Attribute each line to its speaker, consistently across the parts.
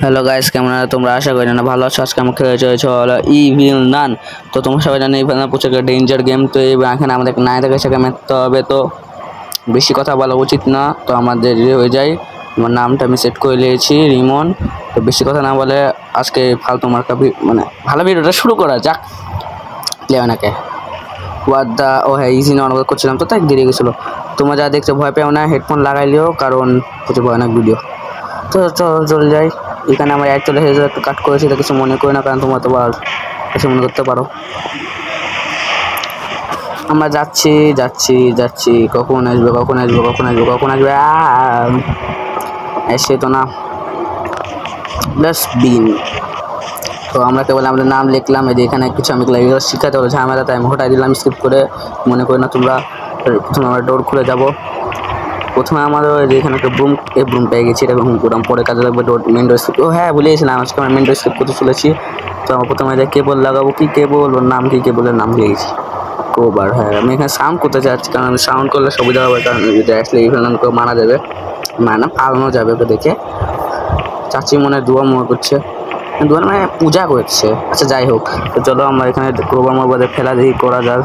Speaker 1: Hello guys, কেমন আছো তোমরা? আশা করি না ভালো আছো। আজকে আমি খেলে চলেছে হলো ইভিল নান। তো তোমরা সবাই জানো ইভিল নান প্রচুর ডেঞ্জার গেম। তো এখানে আমাদেরকে না থেকে সেখানে মারতে হবে। তো বেশি কথা বলা উচিত না, তো আমাদের হয়ে যায়। আমার নামটা আমি সেট করে নিয়েছি রিমন। তো বেশি কথা না বলে আজকে ফালতু মার্কা মানে ভালো ভিডিওটা শুরু করা যাক। লেওনাকে ওয়াদা ও হ্যাঁ, ইজি না অনেক করছিলাম তো তাই দেরি গেছিলো। তোমরা যা দেখছো ভয় পেও না, হেডফোন লাগাইলেও, কারণ প্রচুর ভয়ানক ভিডিও। তো চলে যাই। এখানে আমার অ্যাড চলে এসেছে, একটু কাট করেছি, তো কিছু মনে করি না, কারণ তোমরা তো কিছু মনে করতে পারো। আমরা যাচ্ছি যাচ্ছি যাচ্ছি, কখন আসবে কখন আসবে কখন আসবে কখন আসবে, এসে তো না। Plus been. তো আমরা কেবল আমাদের নাম লিখলাম, এই যে এখানে কিছু আমি শিখাতে হলো ঝামেলা, তাই আমি হটাই দিলাম স্কিপ করে। মনে করি না তোমরা। প্রথমে আমরা ডোর খুলে যাব। প্রথমে আমাদের এখানে একটা ব্রুম পেয়ে গেছি, এটা হুম করলাম, পরে কাজে লাগবে মেন ডোর স্কিপ। ও হ্যাঁ, ভুলে গেছিলাম আজকে আমরা মেন ডোর স্কিপ করতে চলেছি। তো আমরা প্রথমে কেবল লাগাবো, কি কেবল ওর নাম কি, কেবলের নাম ভুলে গেছি। কোবার। হ্যাঁ, আমি এখানে সাউন্ড করতে চাচ্ছি, কারণ আমি সাউন্ড করলে সুবিধা হবে, কারণ যদি আসলে ইভেন্টকে মারা যাবে, মানে পালানো যাবে ওকে দেখে। চাচি মনে দোয়া মনে করছে, দোয়া মানে পূজা করছে। আচ্ছা যাই হোক, তো চলো আমরা এখানে কোবার মোবাদে ফেলা দেখি করা যাক।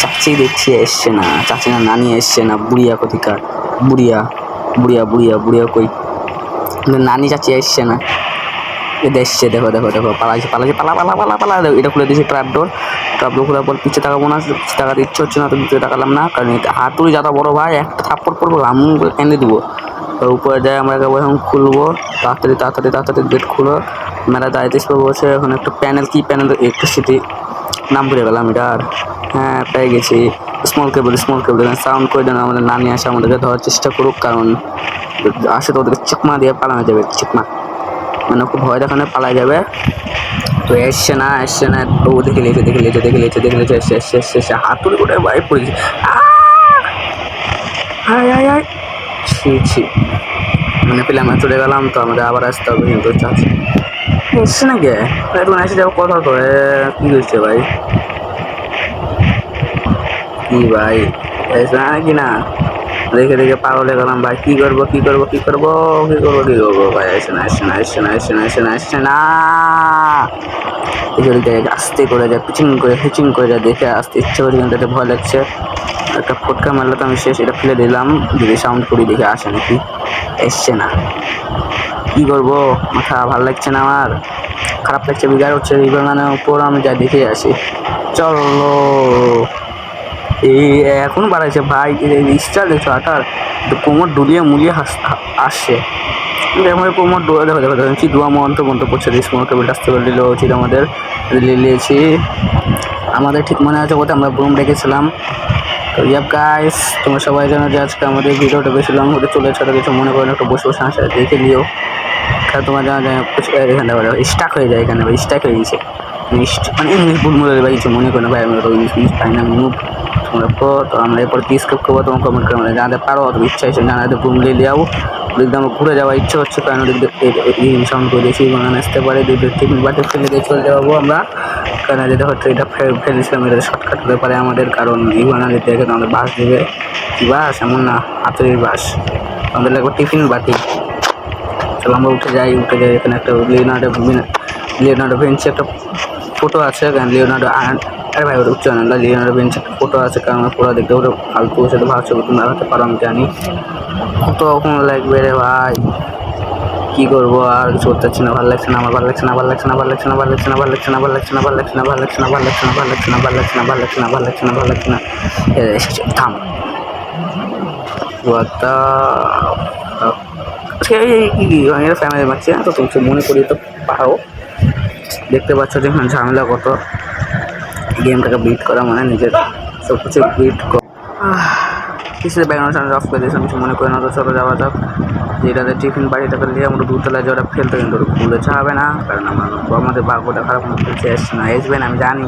Speaker 1: চাচি দেখছি এসছে না, চাচি না নানি এসছে না, বুড়িয়া কোথিকার, বুড়িয়া বুড়িয়া বুড়িয়া বুড়িয়া কই, নানি চাচি এসছে না। এটা এসছে, দেখো দেখো দেখো, পালাইছে পালাইছে, পালা পালা পালা পালা। এটা খুলে দিয়েছি ট্র্যাপ ডোর খোলার পর পিছিয়ে তাকাবো না, পিছিয়ে তাকাতে ইচ্ছে হচ্ছে না, তো পিছিয়ে তাকালাম না, কারণ হাতুড়ি যাতা বড় ভাই, একটা থাপ্পড় পড়বো লামু এনে দিব। তো উপরে যাই আমরা এখন খুলবো, তাড়াতাড়ি তাড়াতাড়ি তাড়াতাড়ি গেট খুলো। মেলা দায়িত্ব বলছে এখন একটা প্যানেল, কি প্যানেল, ইলেকট্রিসিটি নাম ভুলে গেলাম এটার। হ্যাঁ, পেয়ে গেছি। স্মল কেবল সাউন্ড করে দেন, আমাদের নানি আসে আমাদেরকে ধরার চেষ্টা করুক, কারণ আসে তো ওদেরকে চিকমা দিয়ে পালানো যাবে, চিকমা মানে খুব ভয় দেখানো পালাই যাবে। তো এসছে না এসছে না, ও দেখে লিয়েছে দেখে লিয়েছে দেখে লিয়েছে দেখে লিয়েছে, এসছে এসছে এসছে এসছে, হাতুড়ি করে বাইরে পড়েছে। হায় হায় হায়, ছি ছি, মানে পেলে আমরা চলে গেলাম, তো আমাদের আবার আসতে হবে, কিন্তু চাচ্ছি এসছে না কে এখন এসে যাবো কথা তো। কি হয়েছে ভাই, কি ভাই এসে না নাকি না, দেখে দেখে পাগল হয়ে গেলাম ভাই। কি করবো কি করবো কি করবো কি করবো কি করবো ভাই, এসে না এসছে না এসছে না এসছে না এসছে না এসছে না। আস্তে করে যায়, পিচিং করে হিচিং করে যায়, দেখে আসতে ইচ্ছে করে, কিন্তু এটা ভয় লাগছে। একটা ফটকা মারলে তো আমি শেষ, এটা ফেলে দিলাম, যদি সাউন্ড করি দেখে আসে নাকি। এসছে না, কি করবো, মাথা ভালো লাগছে না আমার, খারাপ লাগছে, বিগাড় হচ্ছে। বিমানের উপর আমি যাই দেখে আসি, চলো। এই এখন বাড়াইছে ভাই, স্টার দেখছো আটার, কোমর ডুলিয়ে মুলিয়ে আসছে। আমার কোমর ডোয়া, দেখো দেখো দেখো কি দোয়া মন্ত্র মন্ত্র করছে, স্মল কেবল আসতে দিল উচিত আমাদের, লিয়েছি। আমাদের ঠিক মনে আছে বলতে আমরা ব্রুম রেখেছিলাম। তো ইয়াপ গাইস, তোমরা সবাই জানো যে আজকে আমাদের ভিডিওটা বেশি লং হতে চলেছে, কিছু মনে করো না, একটু বসে বসে আসে দেখে নিও। তোমার জানা যায় এখানে স্টাক হয়ে যায়, এখানে স্টাক হয়ে গেছে, মানে ইংলিশ ভুল মনে বা কিছু মনে করি না ভাই, আমরা তো ইংলিশ পাই না মুভ। তোমরা তো আমরা এরপর কি স্কিপ করবো, তোমার কমেন্ট করে আমরা জানাতে পারো, অত ইচ্ছা হয়েছে জানাতে ঘুমলে যাও, একদম ঘুরে যাওয়ার ইচ্ছা হচ্ছে, কারণ সাউন্ড করে দিয়েছি বাগান আসতে পারে, টিফিন বাটি ফেলে দিয়ে চলে যাবো আমরা, কারণ যেটা হচ্ছে এটা ফেলেছিলাম, এটা শর্টকাট হতে পারে আমাদের, কারণ এই বাগানে দেখে আমাদের বাস দেবে, কি বাস এমন না, হাতের বাস, আমাদের লাগবে টিফিন বাটি। চলো আমরা উঠে যাই, এখানে একটা লিওনার্ডো ভিঞ্চি একটা ফটো আছে, কারণ লিওনার্ডো আরে ভাই ওটা উচ্চ না, লিওনার্ডো ভিঞ্চি একটা ফটো আছে, কারণ আমার পুরো দেখতে ওটা ফালতু, সেটা ভালো ছবি তুমি লাগাতে পারো আমি জানি, কতক্ষণ লাগবে রে ভাই, কি করবো আর কিছু করতে পারছি না, ভালো লাগছে না আমার, ভালো লাগছে না ভালো লাগছে না ভালো লাগছে না ভালো লাগছে না ভালো লাগছে না ভালো লাগছে না ভালো লাগছে না ভালো লাগছে না ভালো লাগছে না ভালো লাগছে না ভালো লাগছে না ভালো লাগছে না ভালো লাগছে না ভালো লাগছে না এসেছে, থাম। ফ্যামিলি মারছে, তো তুমি মনে করি তো পারো, দেখতে পাচ্ছ যে এখানে ঝামেলা কত, গেমটাকে বিট করা মানে নিজের সব কিছু বিট কিছুতে ব্যাকগ্রাউন্ড সাউন্ড অফ করে দিয়েছিলাম, কিছু মনে করে না, তো চলো যাওয়া যাক। যেটাতে টিফিন বাড়িটাকে নিয়ে আমরা দুতলায় যে ওটা ফেলতে, কিন্তু ওটা ভুলে হবে না, কারণ আমাদের ভাগ্যটা খারাপ মতো ফেলছে, এসছে না, আসবে না আমি জানি,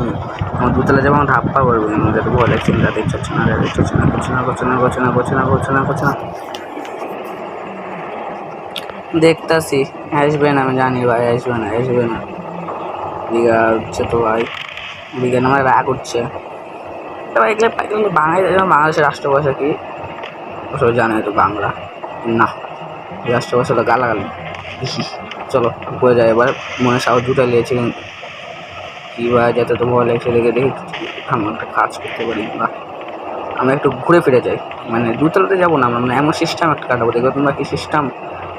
Speaker 1: আমার দুতলা যাবো আমার ধাপ্পা করবো, আমাদের ভয় লাগছে, যাতে ইচ্ছে হচ্ছে না, ইচ্ছে হচ্ছে না, করছে না করছে না করছে না করছে না করছে না করছে না, দেখতাছি, আসবে না আমি জানি ভাই, আসবে না আসবে না, দীঘা হচ্ছে তো ভাই, দীঘা আমার রাগ উঠছে। তবে এগুলো কিন্তু বাংলাদেশের রাষ্ট্রভাষা কি সবাই জানে তো, বাংলা না, রাষ্ট্রভাষা হলো গালাগালি, চলো হয়ে যায় এবার মনে সাহস জুটা নিয়েছি কী ভাই যাতে তো ভয় লাগছে দেখে দেখি আমরা একটা কাজ করতে পারি না আমরা একটু ঘুরে ফিরে যাই মানে দুতলাতে যাবো না আমরা এমন সিস্টেম একটা কাটাবো দেখো তোমরা কি সিস্টেম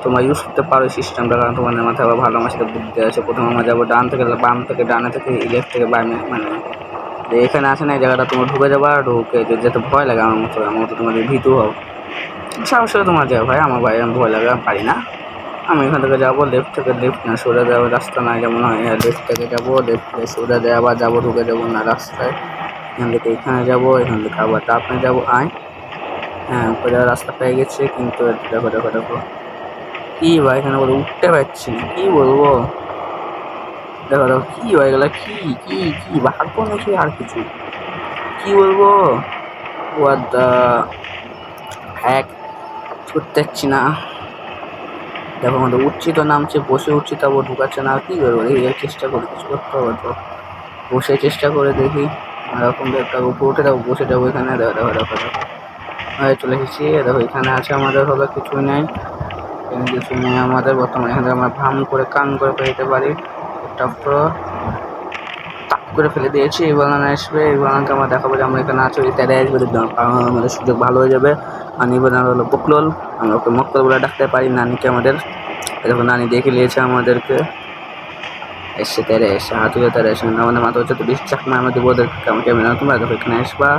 Speaker 1: তোমরা ইউজ করতে পারো সিস্টেমটা কারণ তোমাদের মাথায় আবার ভালো আমার সাথে বুদ্ধি আছে প্রথমে আমরা যাবো ডান থেকে বাম থেকে ডানে থেকে লেফট থেকে বামে মানে যে এখানে আছে না এই জায়গাটা তোমরা ঢুকে যাবো আর ঢুকে যেতে ভয় লাগে আমার মতো তোমাদের ভীতু হও সাহস করে তোমার যাও ভাই আমার ভাই আমি ভয় লাগে আমি পারি না আমি এখান থেকে যাবো লেফট থেকে লেফট না সোজা যাবো রাস্তা না যেমন হয় লেফট থেকে যাবো লেফট থেকে সোজা দিয়ে আবার যাবো ঢুকে যাবো না রাস্তায় এখান থেকে এখানে যাবো এখান থেকে আবার ডানে যাবো হ্যাঁ সোজা রাস্তা পেয়ে গেছে কিন্তু দেখো দেখো দেখো কী ভাই এখানে বলে উঠতে পারছি না কী বলবো দেখো দেখো কী হয়ে গেল কী কী কী ভাগ্য নাকি আর কিছু কী বলবো ওয়াট দ্য হ্যাক করতে পারছি না দেখো আমাদের উঠছি তো নামছে বসে উঠছি তারপর ঢুকাচ্ছে না কী করবো দেখি চেষ্টা করি কিছু করতে হবে তো বসে চেষ্টা করে দেখি এরকম একটা উপরে উঠে যাবো বসে যাবো এখানে দেখো দেখো দেখো দেখো চলে এসেছি দেখো এখানে আছে আমাদের হলো কিছুই নেই এখানে কিছু নেই আমাদের বর্তমানে এখানে আমরা ভ্রাম করে কান করে ফেলতে পারি একটা তাপ করে ফেলে দিয়েছি এই বানানা আসবে এই বানানকে আমরা দেখাবো যে আমরা এখানে আছি তেরে আসবে দেখলাম কারণ আমাদের সুযোগ ভালো হয়ে যাবে আর এই বানানা হলো বকলোল আমরা ওকে মক্কল বলে ডাকতে পারি নানিকে আমাদের দেখো নানি দেখে নিয়েছে আমাদেরকে এসে তেরে এসে হাতুড়ে তেরে এসে আমাদের মাথা হচ্ছে তো বেশি চাকমা আমরা দেবো ওদের ক্যামেরা তোমরা দেখো এখানে আসবা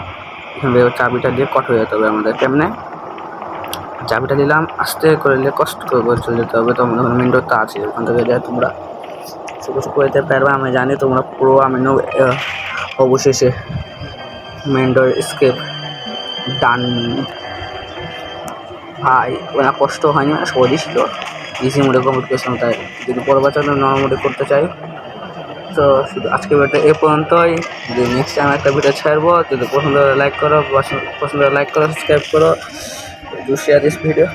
Speaker 1: এখান থেকে চাবিটা দিয়ে কট হয়ে যেতে হবে আমাদের কেমনে চাবিটা দিলাম আস্তে করে নিলে কষ্ট করে চলে যেতে হবে তো আমাদের ওখানে মেন ডোরটা আছে ওখান থেকে যায় তোমরা কিছু করে যেতে পারবে আমি জানি তোমরা পুরো আমি অবশেষে মেন ডোর স্কেপ ডান ভাই ওরা কষ্ট হয়নি মানে সহজই ছিল ইজি মোডে কমপ্লিট করেছিলাম তাই যদি পরবর্তীতে নর্মাল মোডে করতে চাই তো শুধু আজকে ভিডিওটা এ পর্যন্তই যদি নেক্সট টাইম একটা ভিডিও ছাড়বো যদি পছন্দ লাইক করো সাবস্ক্রাইব করো ডু শেয়ার দিস ভিডিও